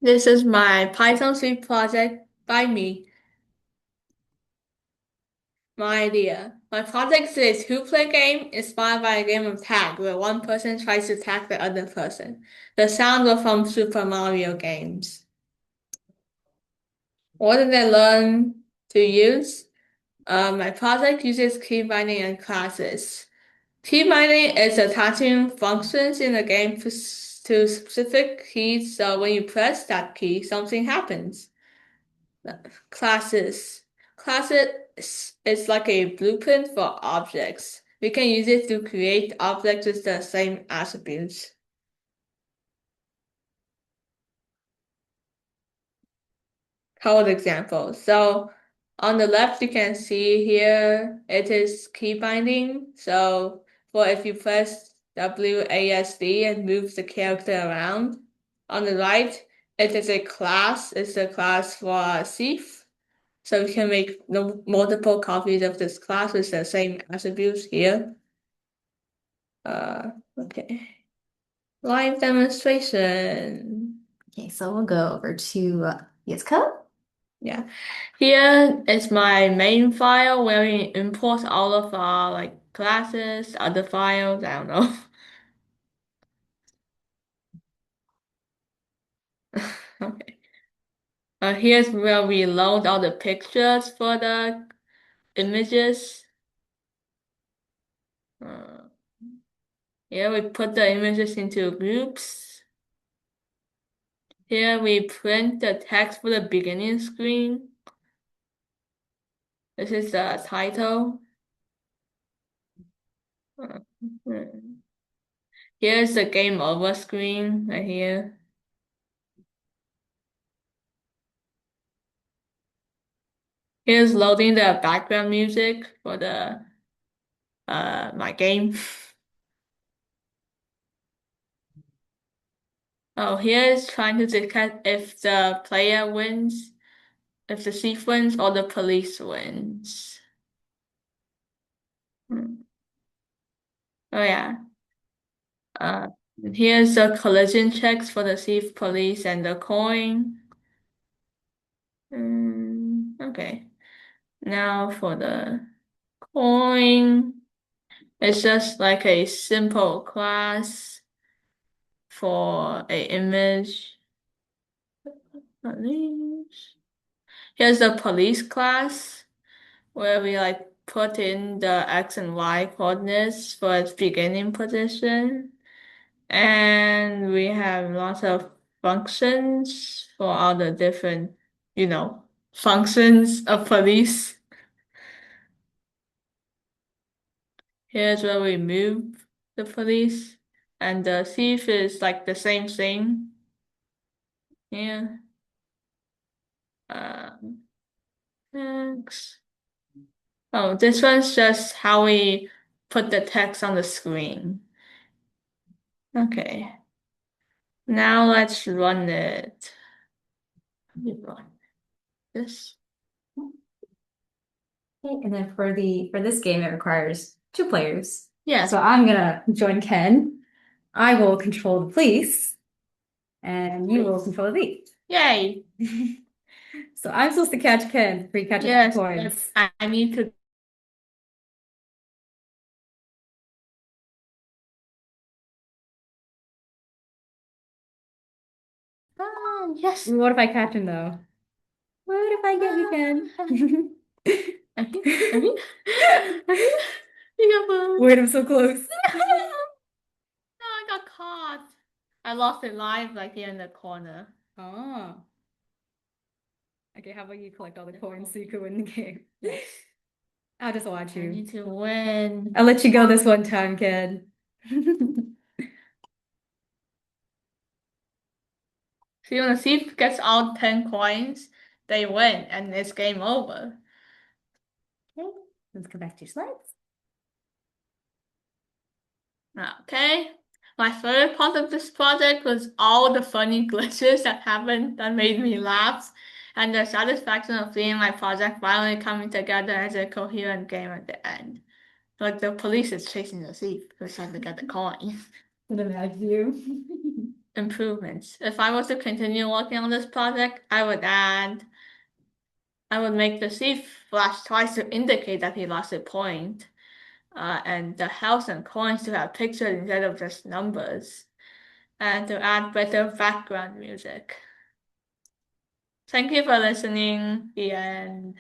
This is my Python 3 project by me. My idea. My project is a two-player game inspired by a game of tag where one person tries to tag the other person. The sounds are from Super Mario games. What did I learn to use? My project uses key binding and classes. Key binding is attaching functions in the game to specific keys, so when you press that key, something happens. Classes. Classes is like a blueprint for objects. We can use it to create objects with the same attributes. Code example. So on the left, you can see here it is key binding. So for if you press WASD and move the character around. On the right, it is a class. It's a class for a thief. So we can make multiple copies of this class with the same attributes here. Okay. Live demonstration. Okay, so we'll go over to VS Code. Yeah. Here is my main file where we import all of our classes, other files, I don't know. Okay. Here's where we load all the pictures for the images. Uh, Here we put the images into groups. Here we print the text for the beginning screen. This is the title. Here's the game over screen right here. Here's loading the background music for the my game. Oh, here's trying to detect if the player wins, if the thief wins or the police wins. Hmm. Oh yeah. Uh, Here's the collision checks for the thief, police, and the coin. Okay. Now for the coin, it's just like a simple class for a image. Police. Here's the police class where we put in the X and Y coordinates for its beginning position. And we have lots of functions for all the different, functions of police. Here's where we move the police. And the thief is like the same thing. Yeah. Um, Next. Oh, this one's just how we put the text on the screen. Okay. Now let's run it. Let me run this. Okay, and then for this game, it requires two players. Yes. So I'm gonna join Ken. I will control the police, and you will control the thief. Yay. So I'm supposed to catch Ken before he catches the Yes, but coins. I need to. Yes. What if I catch him though? What if I get you, Ken? Wait, I'm so close. No, I got caught. I lost a life like here in the corner. Oh. Okay, how about you collect all the coins so you can win the game? Yes. I'll just watch I you. need to win. I'll let you go this one time, Ken. See, when the thief gets all 10 coins, they win and it's game over. Okay, let's go back to your slides. Okay. My favorite part of this project was all the funny glitches that happened that made me laugh, and the satisfaction of seeing my project finally coming together as a coherent game at the end. Like the police is chasing the thief who's trying to get the coin. Did I imagine you? improvements. If I was to continue working on this project, I would make the thief flash twice to indicate that he lost a point, and the house and coins to have pictures instead of just numbers, and to add better background music. Thank you for listening. The end.